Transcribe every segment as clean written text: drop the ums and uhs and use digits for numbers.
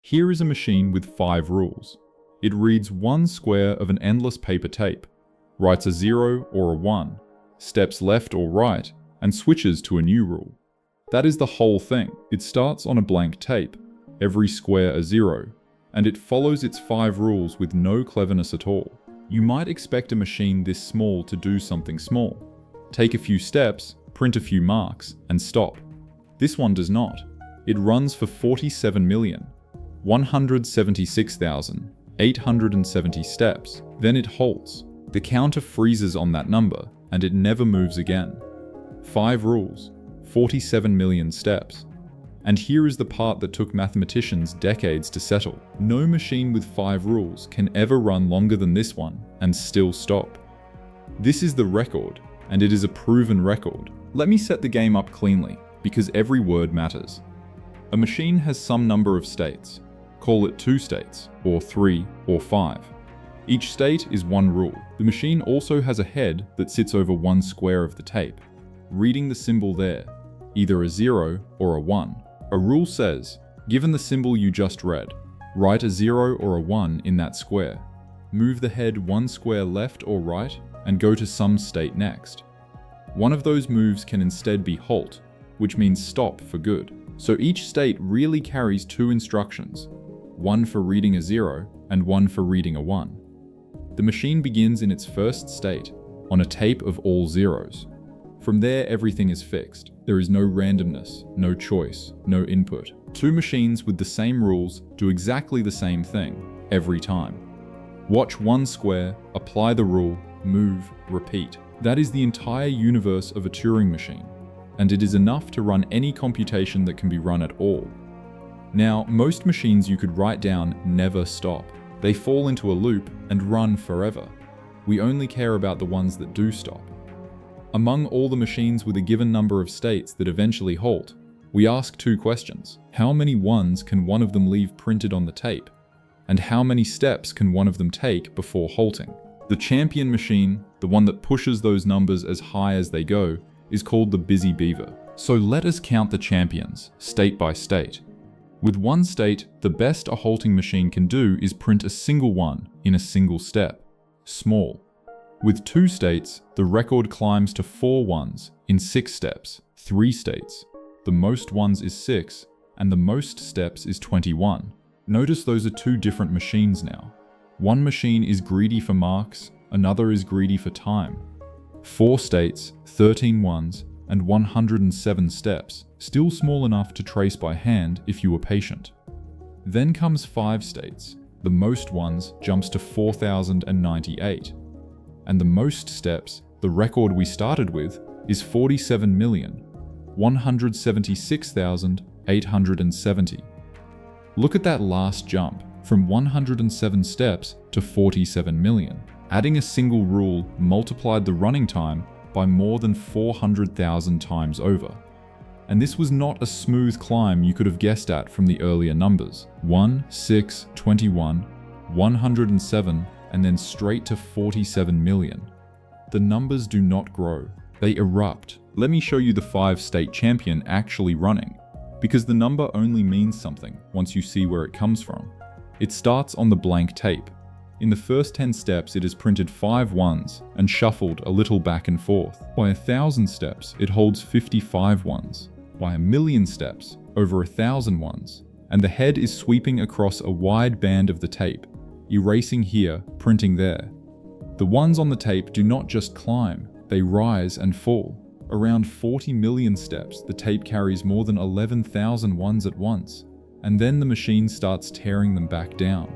Here is a machine with 5 rules. It reads one square of an endless paper tape, writes a 0 or a 1, steps left or right, and switches to a new rule. That is the whole thing. It starts on a blank tape, every square a 0, and it follows its 5 rules with no cleverness at all. You might expect a machine this small to do something small. Take a few steps, print a few marks, and stop. This one does not. It runs for 47,176,870 steps. Then it halts. The counter freezes on that number, and it never moves again. 5 rules, 47 million steps. And here is the part that took mathematicians decades to settle. No machine with 5 rules can ever run longer than this one and still stop. This is the record, and it is a proven record. Let me set the game up cleanly, because every word matters. A machine has some number of states. Call it 2 states, or 3, or 5. Each state is one rule. The machine also has a head that sits over one square of the tape, reading the symbol there, either a 0 or a 1. A rule says, given the symbol you just read, write a 0 or a 1 in that square. Move the head one square left or right, and go to some state next. One of those moves can instead be halt, which means stop for good. So each state really carries 2 instructions, one for reading a 0 and one for reading a 1. The machine begins in its first state, on a tape of all zeros. From there, everything is fixed. There is no randomness, no choice, no input. 2 machines with the same rules do exactly the same thing, every time. Watch one square, apply the rule, move, repeat. That is the entire universe of a Turing machine, and it is enough to run any computation that can be run at all. Now, most machines you could write down never stop. They fall into a loop and run forever. We only care about the ones that do stop. Among all the machines with a given number of states that eventually halt, we ask 2 questions. How many 1s can one of them leave printed on the tape? And how many steps can one of them take before halting? The champion machine, the one that pushes those numbers as high as they go, is called the busy beaver. So let us count the champions, state by state. With one state, the best a halting machine can do is print a single 1 in a single step. Small. With 2 states, the record climbs to 4 1s in 6 steps. 3 states. The most 1s is 6, and the most steps is 21. Notice those are 2 different machines now. One machine is greedy for marks, another is greedy for time. 4 states, 13 1s, and 107 steps, still small enough to trace by hand if you were patient. Then comes 5 states. The most 1s jumps to 4,098. And the most steps, the record we started with, is 47,176,870. Look at that last jump, from 107 steps to 47 million. Adding a single rule multiplied the running time by more than 400,000 times over. And this was not a smooth climb you could have guessed at from the earlier numbers. 1, 6, 21, 107, and then straight to 47 million. The numbers do not grow, they erupt. Let me show you the 5-state champion actually running, because the number only means something once you see where it comes from. It starts on the blank tape. In the first 10 steps, it has printed 5 1s and shuffled a little back and forth. By 1,000 steps, it holds 55 1s. By 1,000,000 steps, over 1,000 1s. And the head is sweeping across a wide band of the tape, erasing here, printing there. The 1s on the tape do not just climb, they rise and fall. Around 40 million steps, the tape carries more than 11,000 1s at once, and then the machine starts tearing them back down.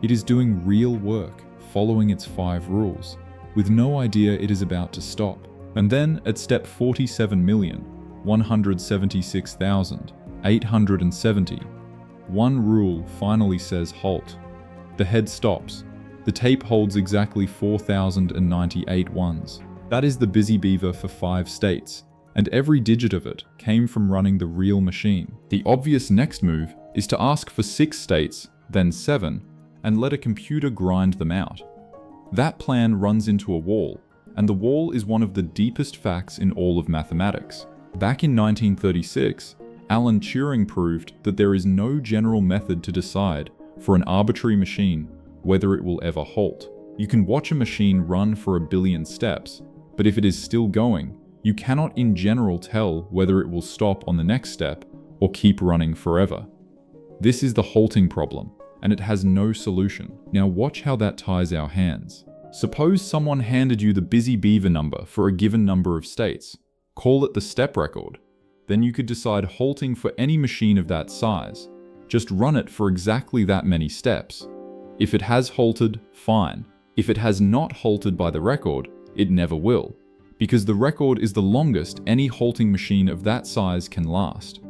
It is doing real work, following its 5 rules, with no idea it is about to stop. And then, at step 47,176,870, one rule finally says halt. The head stops. The tape holds exactly 4,098 1s. That is the busy beaver for 5 states, and every digit of it came from running the real machine. The obvious next move is to ask for 6 states, then 7, and let a computer grind them out. That plan runs into a wall, and the wall is one of the deepest facts in all of mathematics. Back in 1936, Alan Turing proved that there is no general method to decide for an arbitrary machine whether it will ever halt. You can watch a machine run for a billion steps, but if it is still going, you cannot in general tell whether it will stop on the next step or keep running forever. This is the halting problem, and it has no solution. Now watch how that ties our hands. Suppose someone handed you the busy beaver number for a given number of states. Call it the step record. Then you could decide halting for any machine of that size. Just run it for exactly that many steps. If it has halted, fine. If it has not halted by the record, it never will, because the record is the longest any halting machine of that size can last.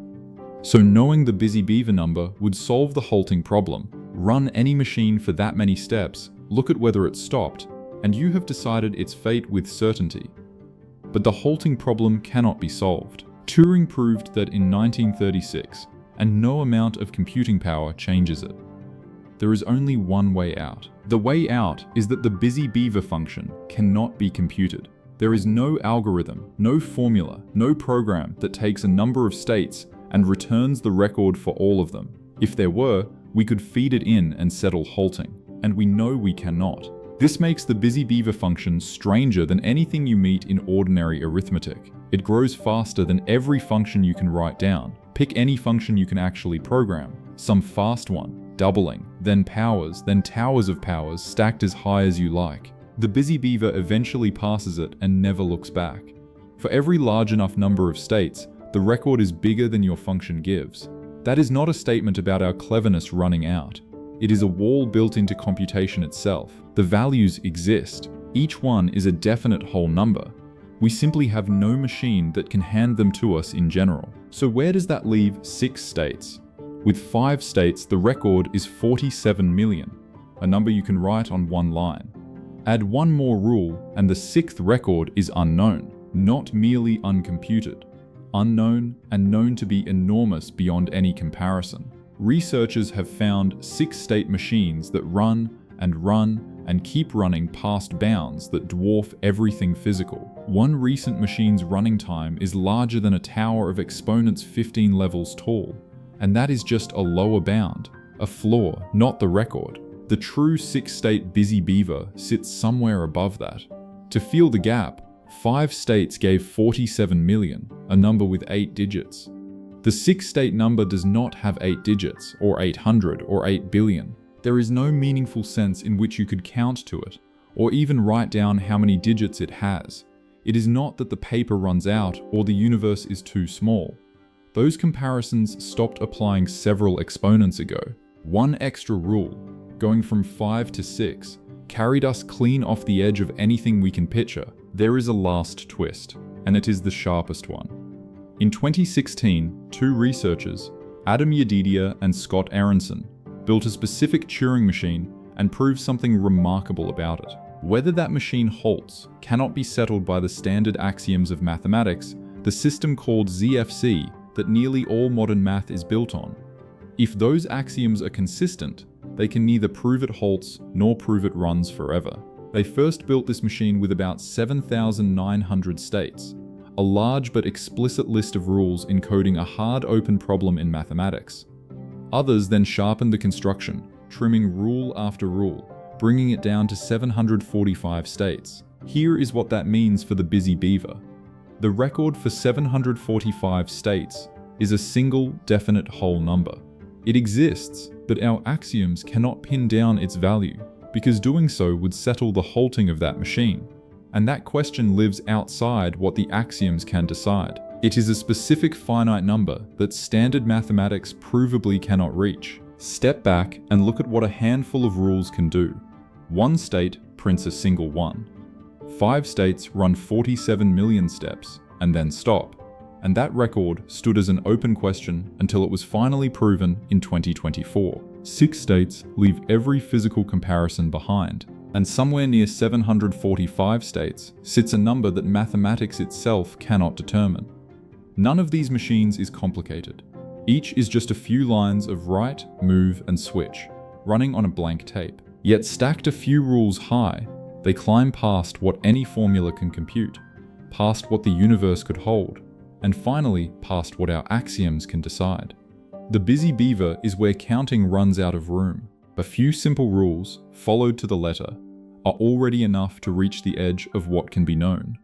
So knowing the busy beaver number would solve the halting problem. Run any machine for that many steps, look at whether it stopped, and you have decided its fate with certainty. But the halting problem cannot be solved. Turing proved that in 1936, and no amount of computing power changes it. There is only one way out. The way out is that the busy beaver function cannot be computed. There is no algorithm, no formula, no program that takes a number of states and returns the record for all of them. If there were, we could feed it in and settle halting, and we know we cannot. This makes the busy beaver function stranger than anything you meet in ordinary arithmetic. It grows faster than every function you can write down. Pick any function you can actually program, some fast one, doubling, then powers, then towers of powers stacked as high as you like. The busy beaver eventually passes it and never looks back. For every large enough number of states, the record is bigger than your function gives. That is not a statement about our cleverness running out. It is a wall built into computation itself. The values exist. Each one is a definite whole number. We simply have no machine that can hand them to us in general. So where does that leave 6 states? With 5 states, the record is 47 million, a number you can write on one line. Add one more rule, and the 6th record is unknown, not merely uncomputed. Unknown and known to be enormous beyond any comparison. Researchers have found 6-state machines that run and keep running past bounds that dwarf everything physical. One recent machine's running time is larger than a tower of exponents 15 levels tall, and that is just a lower bound, a floor, not the record. The true 6-state busy beaver sits somewhere above that. To fill the gap, 5 states gave 47 million, a number with 8 digits. The 6-state number does not have 8 digits, or 800, or 8 billion. There is no meaningful sense in which you could count to it, or even write down how many digits it has. It is not that the paper runs out or the universe is too small. Those comparisons stopped applying several exponents ago. One extra rule, going from 5 to 6, carried us clean off the edge of anything we can picture. There is a last twist, and it is the sharpest one. In 2016, 2 researchers, Adam Yedidia and Scott Aronson, built a specific Turing machine and proved something remarkable about it. Whether that machine halts cannot be settled by the standard axioms of mathematics, the system called ZFC that nearly all modern math is built on. If those axioms are consistent, they can neither prove it halts nor prove it runs forever. They first built this machine with about 7,900 states, a large but explicit list of rules encoding a hard open problem in mathematics. Others then sharpened the construction, trimming rule after rule, bringing it down to 745 states. Here is what that means for the busy beaver. The record for 745 states is a single definite whole number. It exists, but our axioms cannot pin down its value, because doing so would settle the halting of that machine. And that question lives outside what the axioms can decide. It is a specific finite number that standard mathematics provably cannot reach. Step back and look at what a handful of rules can do. One state prints a single 1. 5 states run 47 million steps and then stop. And that record stood as an open question until it was finally proven in 2024. 6 states leave every physical comparison behind, and somewhere near 745 states sits a number that mathematics itself cannot determine. None of these machines is complicated. Each is just a few lines of write, move, and switch, running on a blank tape. Yet stacked a few rules high, they climb past what any formula can compute, past what the universe could hold, and finally past what our axioms can decide. The busy beaver is where counting runs out of room. A few simple rules, followed to the letter, are already enough to reach the edge of what can be known.